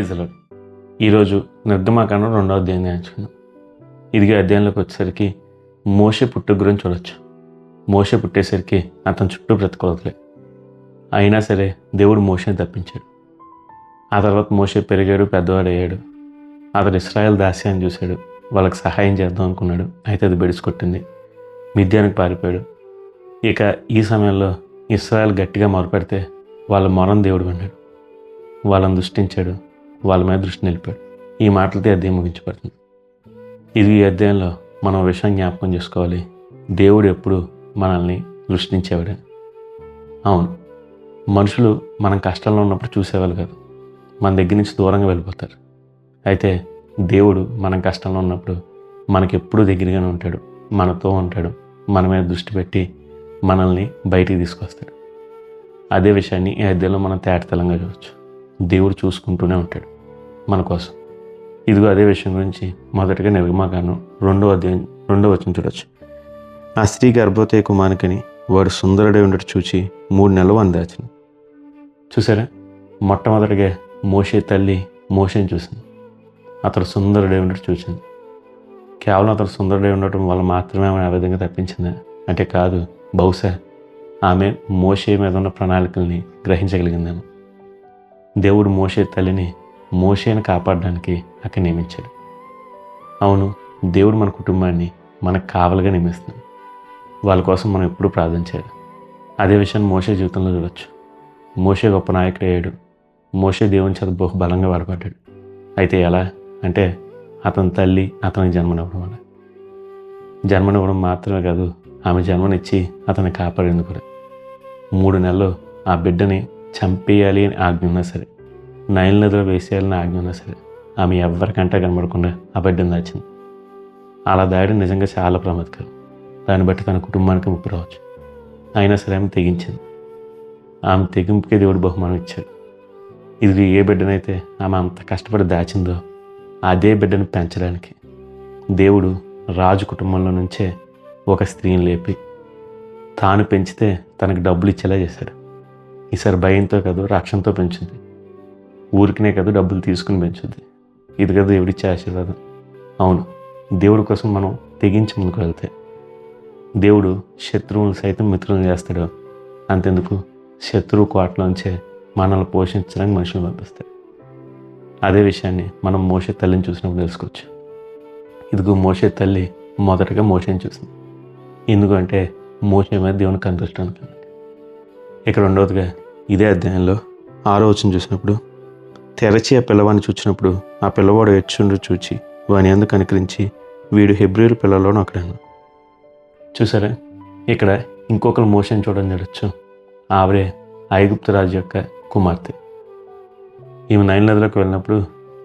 Praise lord. ఈరోజు నిర్గమాకాండం 2వ అధ్యాయం నేర్చుకుందాం. ఇదిగే అధ్యాయంలోకి వచ్చేసరికి మోషే పుట్టుక గురించి చూడొచ్చు. మోషే పుట్టేసరికి అతని చుట్టూ బ్రతకలే. అయినా సరే దేవుడు మోషేని తప్పించాడు. ఆ తర్వాత మోషే పెరిగాడు, పెద్దవాడయ్యాడు. అతడు ఇశ్రాయేల్ దాస్యాన్ని చూశాడు. వాళ్ళకి సహాయం చేద్దాం అనుకున్నాడు. అయితే అది బెడిసికొట్టింది. మిద్యానికి పారిపోయాడు. ఇక ఈ సమయంలో ఇశ్రాయేల్ గట్టిగా మొరపెడితే వాళ్ళ మొరను దేవుడు విన్నాడు. వాళ్ళని దృష్టించాడు. వాళ్ళ మీద దృష్టి నిలిపాడు. ఈ మాటలతో అధ్యాయం ముగించబడుతుంది. ఇది ఈ అధ్యాయంలో మనం విషయం జ్ఞాపకం చేసుకోవాలి. దేవుడు ఎప్పుడు మనల్ని దృష్టించేవాడని. అవును, మనుషులు మనం కష్టంలో ఉన్నప్పుడు చూసేవాళ్ళు కాదు, మన దగ్గర నుంచి దూరంగా వెళ్ళిపోతారు. అయితే దేవుడు మనం కష్టంలో ఉన్నప్పుడు మనకి ఎప్పుడూ దగ్గరగానే ఉంటాడు, మనతో ఉంటాడు, మన మీద దృష్టి పెట్టి మనల్ని బయటికి తీసుకొస్తాడు. అదే విషయాన్ని ఈ అధ్యాయంలో మనం తేటతెల్లంగా చూడవచ్చు. దేవుడు చూసుకుంటూనే ఉంటాడు మన కోసం. ఇదిగో అదే విషయం గురించి మొదటగా నిర్గమాకాండం 2వ అధ్యాయం 2వ వచనం చూడవచ్చు. ఆ స్త్రీ గర్భవతి కుమారునికని వాడు సుందరుడై ఉండట చూచి 3 నెలలు అందాచను. చూసారా, మొట్టమొదటిగా మోషే తల్లి మోషేని చూసింది. అతడు సుందరుడై ఉండట చూసింది. కేవలం అతడు సుందరుడై ఉండటం వల్ల మాత్రమే ఆమె ఆ విధంగా తప్పించిందా అంటే కాదు. బహుశా ఆమె మోషే మీద ఉన్న ప్రణాళికల్ని గ్రహించగలిగిందేమో. దేవుడు మోషే తల్లిని మోషేని కాపాడడానికి అక్కడ నియమించాడు. అవును, దేవుడు మన కుటుంబాన్ని మనకు కావలిగా నియమిస్తున్నాడు. వాళ్ళ కోసం మనం ఎప్పుడూ ప్రార్థన చేయాలి. అదే విషయాన్ని మోషే జీవితంలో చూడవచ్చు. మోషే గొప్ప నాయకుడు అయ్యాడు. మోషే దేవుని చేత బహు బలంగా వాడబడ్డాడు. అయితే ఎలా అంటే అతని తల్లి అతనికి జన్మనివ్వడం వల్ల. జన్మనివ్వడం మాత్రమే కాదు, ఆమె జన్మనిచ్చి అతన్ని కాపాడేందుకు కూడా. 3 నెలలు ఆ బిడ్డని చంపేయాలి అని ఆజ్ఞ ఉన్నా సరే, నైల్ నదిలో వేసేయాలని ఆజ్ఞ ఉన్నా సరే, ఆమె ఎవరికంటే కనబడకుండా ఆ బిడ్డను దాచింది. అలా దాయడం నిజంగా చాలా ప్రమాదకరం. దాన్ని బట్టి తన కుటుంబానికి ముప్పు రావచ్చు. అయినా సరే ఆమె తెగించింది. ఆమె తెగింపుకే దేవుడు బహుమానం ఇచ్చాడు. ఇది ఏ బిడ్డనైతే ఆమె అంత కష్టపడి దాచిందో అదే బిడ్డను పెంచడానికి దేవుడు రాజు కుటుంబంలో నుంచే ఒక స్త్రీని లేపి తాను పెంచితే తనకు డబ్బులు ఇచ్చేలా చేశాడు. ఈసారి భయంతో కాదు, రక్షణతో పెంచుద్ది. ఊరికినే కాదు, డబ్బులు తీసుకుని పెంచుద్ది. ఇది కదా దేవుడిచ్చే ఆశీర్వాదం. అవును, దేవుడి కోసం మనం తెగించి ముందుకు వెళ్తే దేవుడు శత్రువులు సైతం మిత్రులను చేస్తాడు. అంతెందుకు, శత్రువు కోటలోంచే మనల్ని పోషించడానికి మనుషులను పంపిస్తాడు. అదే విషయాన్ని మనం మోషే తల్లిని చూసినప్పుడు తెలుసుకోవచ్చు. ఇదిగో మోషే తల్లి మొదటగా మోషేని చూసింది. ఎందుకంటే మోషే మీద దేవునికి సంతృష్టి అనుకుంది. ఇక రెండవదిగా ఇదే అధ్యాయంలో 6వ వచనం చూసినప్పుడు, తెరచి ఆ పిల్లవాడిని చూచినప్పుడు ఆ పిల్లవాడు ఏడ్చుండు చూచి వాని యందు కనికరించి వీడు హెబ్రీయుల పిల్లల్లోనూ ఒకడను. చూసారా, ఇక్కడ ఇంకొకరు మోషేని చూడడం చూడొచ్చు. ఆవిడే ఐగుప్తు రాజు యొక్క కుమార్తె. ఈమె నైల్ నదిలోకి వెళ్ళినప్పుడు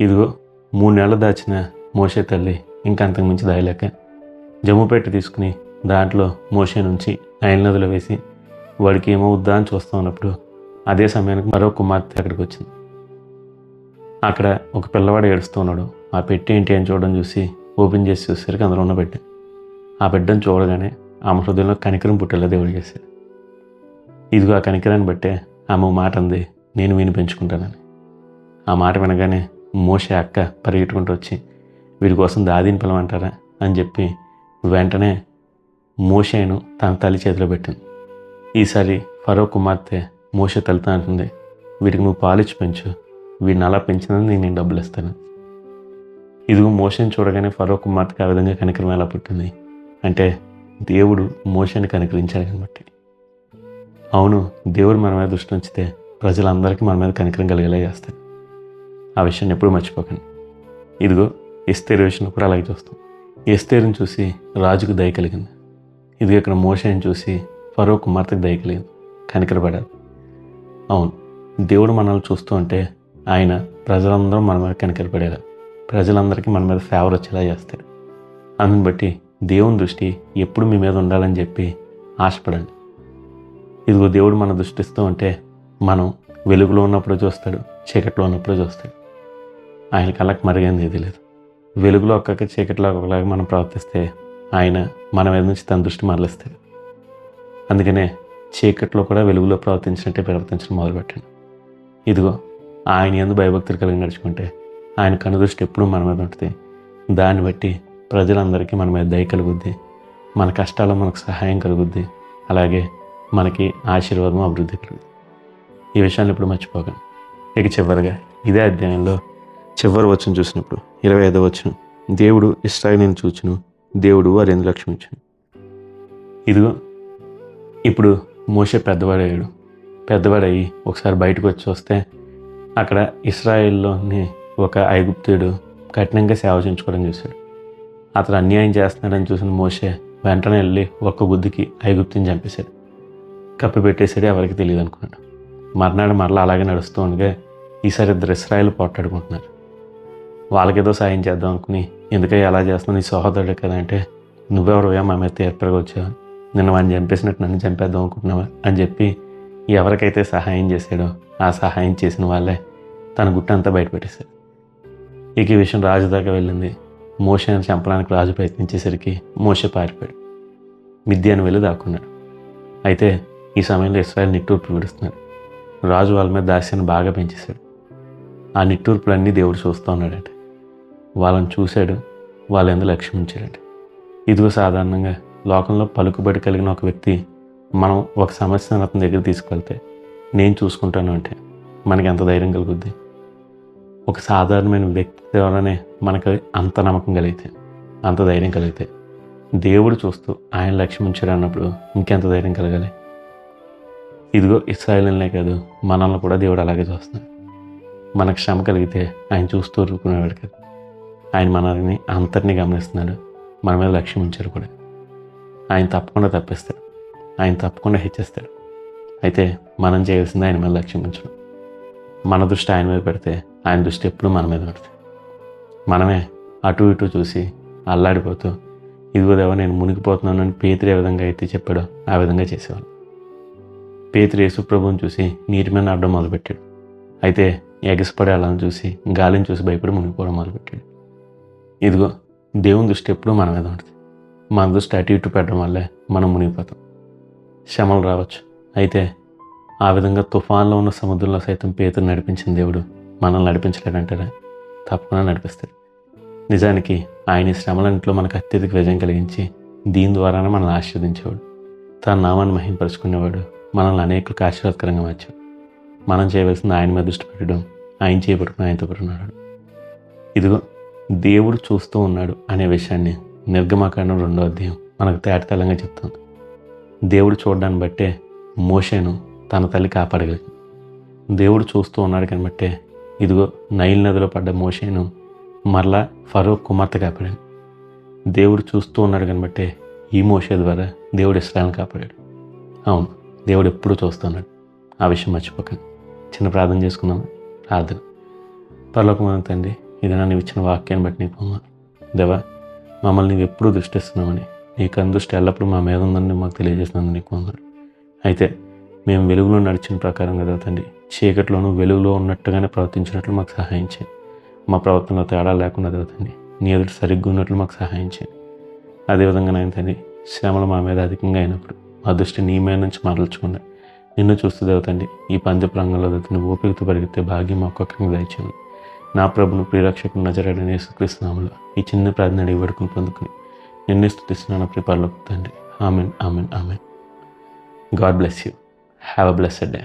ఇదిగో 3 నెలలు దాచిన మోషే తల్లి ఇంకా అంతకుమించి దాయలేక జమ్ముపెట్టి తీసుకుని దాంట్లో మోషే నుంచి నైల్ నదిలో వేసి వాడికి ఏమవుద్దా అని చూస్తూ ఉన్నప్పుడు అదే సమయానికి మరో కుమార్తె అక్కడికి వచ్చింది. అక్కడ ఒక పిల్లవాడు ఏడుస్తూ ఉన్నాడు. ఆ పెట్టి ఏంటి అని చూడడం చూసి ఓపెన్ చేసి చూసేసరికి అందులో ఉన్న బిడ్డ. ఆ బిడ్డను చూడగానే ఆమె హృదయంలో కనికరం పుట్టేలా దేవుడు చేశాడు. ఇదిగో ఆ కనికరాన్ని బట్టే ఆమె మాట అంది, నేను వీని పెంచుకుంటానని. ఆ మాట వినగానే మోషే అక్క పరిగెట్టుకుంటూ వచ్చి వీడి కోసం దాదీని పిలవంటారా అని చెప్పి వెంటనే మోషేను తన తల్లి చేతిలో పెట్టింది. ఈసారి ఫరో కుమార్తె మోషే తల్లితో అంటుంది, వీడికి నువ్వు పాలిచ్చి పెంచు, వీడిని అలా పెంచినందుకు నేను డబ్బులు ఇస్తాను. ఇదిగో మోషేని చూడగానే ఫరో కుమార్తెకి ఆ విధంగా కనికరం ఎలా పుట్టింది అంటే దేవుడు మోషేని కనికరించాడు కాబట్టి. అవును, దేవుడు మన మీద దృష్టి ఉంచితే ప్రజలందరికీ మన మీద కనికరం కలిగేలా చేస్తాడు. ఆ విషయాన్ని ఎప్పుడు మర్చిపోకండి. ఇదిగో ఎస్తేరు విషయంలో కూడా అలాగే చూస్తాం. ఎస్తేరుని చూసి రాజుకు దయ కలిగింది. ఇదిగో ఇక్కడ మోషేని చూసి ఫరో కుమార్తెకు దయ కలిగింది, కనికరపడారు. అవును, దేవుడు మనల్ని చూస్తూ ఉంటే ఆయన ప్రజలందరూ మన మీద కనికరపడేలా, ప్రజలందరికీ మన మీద ఫేవర్ వచ్చేలా చేస్తాడు. అందుని బట్టి దేవుని దృష్టి ఎప్పుడు మీ మీద ఉండాలని చెప్పి ఆశపడండి. ఇదిగో దేవుడు మన దృష్టిస్తూ ఉంటే మనం వెలుగులో ఉన్నప్పుడు చూస్తాడు, చీకట్లో ఉన్నప్పుడు చూస్తాడు. ఆయన కళ్ళకి మరిగింది ఏది లేదు. వెలుగులో ఒక్కొక్క చీకట్లో ఒకలాగా మనం ప్రవర్తిస్తే ఆయన మన మీద నుంచి తన దృష్టి మరలిస్తాడు. అందుకనే చీకట్లో కూడా వెలుగులో ప్రవర్తించినట్టే ప్రవర్తించడం మొదలుపెట్టండి. ఇదిగో ఆయన యందు భయభక్తులు కలిగి నడుచుకుంటే ఆయన కనుదృష్టి ఎప్పుడూ మన మీద ఉంటుంది. దాన్ని బట్టి ప్రజలందరికీ మన మీద దయ కలుగుద్ది, మన కష్టాల్లో మనకు సహాయం కలుగుద్ది, అలాగే మనకి ఆశీర్వాదం అభివృద్ధి కలుగుద్ది. ఈ విషయాన్ని ఇప్పుడు మర్చిపోకండి. ఇక చివరిగా ఇదే అధ్యాయంలో చివరి వచనం చూసినప్పుడు 25వ వచనం, దేవుడు ఇశ్రాయేలును చూచును, దేవుడు వారిని లక్ష్మించును. ఇదిగో ఇప్పుడు మోషే పెద్దవాడయ్యి ఒకసారి బయటకు వచ్చి వస్తే అక్కడ ఇశ్రాయేల్లోని ఒక ఐగుప్తుడు కఠినంగా సేవ చేయించుకోవడం చూశాడు. అతను అన్యాయం చేస్తున్నాడని చూసిన మోషే వెంటనే వెళ్ళి ఒక్క గుద్దుకి ఐగుప్తుని చంపేశాడు, కప్పిపెట్టేసాడు, ఎవరికి తెలియదు అనుకున్నాడు. మర్నాడు మరలా అలాగే నడుస్తూ ఉండగా ఈసారి 2 ఇశ్రాయేలు పోట్లాడుకుంటున్నారు. వాళ్ళకేదో సాయం చేద్దాం అనుకుని, ఎందుకై అలా చేస్తున్నావు, నీ సహోదరుడే కదా అంటే, నువ్వెవరుగా మా మీద తీర్పరగా వచ్చావు, నిన్న వాడిని చంపేసినట్టు నన్ను చంపేద్దాం అనుకుంటున్నావా అని చెప్పి ఎవరికైతే సహాయం చేశాడో ఆ సహాయం చేసిన వాళ్ళే తన గుట్టంతా బయటపెట్టేశారు. ఇక ఈ విషయం రాజు దాకా వెళ్ళింది. మోషేని చంపడానికి రాజు ప్రయత్నించేసరికి మోషే పారిపోయాడు, మిద్యాను వెళ్ళి దాక్కున్నాడు. అయితే ఈ సమయంలో ఇశ్రాయేలు నిట్టూర్పులు విడుస్తున్నాడు. రాజు వాళ్ళ మీద దాస్యాన్ని బాగా పెంచేశాడు. ఆ నిట్టూర్పులన్నీ దేవుడు చూస్తూ ఉన్నాడంటే, వాళ్ళని చూశాడు, వాళ్ళ ఎందుకు లక్ష్యం ఉంచాడంటే. ఇదిగో సాధారణంగా లోకంలో పలుకుబడి కలిగిన ఒక వ్యక్తి మనం ఒక సమస్యను అతని దగ్గర తీసుకెళ్తే నేను చూసుకుంటాను అంటే మనకి ఎంత ధైర్యం కలుగుద్ది. ఒక సాధారణమైన వ్యక్తి ద్వారానే మనకు అంత నమ్మకం కలిగితే, అంత ధైర్యం కలిగితే, దేవుడు చూస్తూ ఆయన లక్ష్యం ఉంచాడు అన్నప్పుడు ఇంకెంత ధైర్యం కలగాలి. ఇదిగో ఇశ్రాయేలునే కాదు, మనల్ని కూడా దేవుడు అలాగే చూస్తున్నాడు. మనకు శ్రమ కలిగితే ఆయన చూస్తూ ఊరుకునేవాడు కదా. ఆయన మనల్ని అంతటినీ గమనిస్తున్నాడు, మన మీద లక్ష్యం ఉంచాడు కూడా. ఆయన తప్పకుండా తప్పిస్తాడు, ఆయన తప్పకుండా హెచ్చిస్తాడు. అయితే మనం చేయాల్సింది ఆయన మీద లక్ష్యం ఉంచడం. మన దృష్టి ఆయన మీద పెడితే ఆయన దృష్టి ఎప్పుడూ మన మీద పెడతాయి. మనమే అటు ఇటు చూసి అల్లాడిపోతూ, ఇదిగో దేవా నేను మునిగిపోతున్నాను అని పేతురు ఏ విధంగా అయితే చెప్పాడో ఆ విధంగా చేసేవాళ్ళు. పేతురు యేసు ప్రభువుని చూసి నీటి మీద నడవడం మొదలుపెట్టాడు. అయితే ఎగసిపడే వాళ్ళని చూసి గాలిని చూసి భయపడి మునిగిపోవడం మొదలుపెట్టాడు. ఇదిగో దేవుని దృష్టి ఎప్పుడూ మన మీద ఉంటుంది. మన దృష్టి అటు ఇటు పెట్టడం వల్లే మనం మునిగిపోతాం. శ్రమలు రావచ్చు, అయితే ఆ విధంగా తుఫాన్లో ఉన్న సముద్రంలో సైతం పేతురు నడిపించిన దేవుడు మనల్ని నడిపించలేడంటారా? తప్పకుండా నడిపిస్తాడు. నిజానికి ఆయన శ్రమలన్నింటిలో మనకు అత్యధిక విజయం కలిగించి దీని ద్వారానే మనల్ని ఆశీర్వదించేవాడు. తన నామాన్ని మహింపరుచుకునేవాడు, మనల్ని అనేకులకు ఆశీర్వాదకరంగా మార్చాడు. మనం చేయవలసింది ఆయన మీద దృష్టి పెట్టడం, ఆయన చేయబడుకుని ఆయనతో పడున్నాడు. ఇదిగో దేవుడు చూస్తూ ఉన్నాడు అనే విషయాన్ని నిర్గమాకాండం 2వ అధ్యాయం మనకు తేటతెల్లంగా చెప్తుంది. దేవుడు చూడడాన్ని బట్టే మోషేను తన తల్లి కాపాడగలిగింది. దేవుడు చూస్తూ ఉన్నాడు కనబట్టే ఇదిగో నైల్ నదిలో పడ్డ మోషేను మరలా ఫరో కుమార్తె కాపాడాడు. దేవుడు చూస్తూ ఉన్నాడు కనబట్టే ఈ మోషే ద్వారా దేవుడు ఇశ్రాయేలును కాపాడాడు. అవును, దేవుడు ఎప్పుడూ చూస్తున్నాడు, ఆ విషయం మర్చిపోకండి. చిన్న ప్రార్థన చేసుకుందాం. ప్రార్థన. పరలోకమైన తండ్రి, ఇది నీవు ఇచ్చిన వాక్యాన్ని బట్టి నీకు వందనాలు. దేవా, మమ్మల్ని నీవు ఎప్పుడూ దృష్టిస్తున్నామని, నీకు అందృష్టి ఎల్లప్పుడూ మా మీద ఉందని మాకు తెలియజేసినందుకు నీకు వందనాలు. అయితే మేము వెలుగులో నడిచిన ప్రకారం కదా తండ్రి, చీకట్లోనూ వెలుగులో ఉన్నట్టుగానే ప్రవర్తించినట్లు మాకు సహాయం చేయండి. మా ప్రవర్తనలో తేడా లేకుండా తండ్రి, నీ ఎదుటి సరిగ్గా ఉన్నట్లు మాకు సహాయం చేయండి. అదేవిధంగా నాయన తండ్రి, శ్రమలు మా మీద అధికంగా అయినప్పుడు మా దృష్టి నీ మీద నుంచి మరల్చకుండా నిన్ను చూస్తూ దేవతండి ఈ పందెపు రంగంలో దేవతండి ఓపికతో పరిగెత్తే భాగ్యం ఒక్కొక్కరికి దయచేయండి. నా ప్రభును ప్రియరక్షకుడు నజరేయుడైన యేసుక్రీస్తు నామములో ఈ చిన్న ప్రార్థన అడిగి వేడుకుని పొందుకుని నిన్నే స్తుతిస్తున్నాను ప్రియ పరలోకపు తండ్రి. Amen, amen, amen. God bless you. Have a blessed day.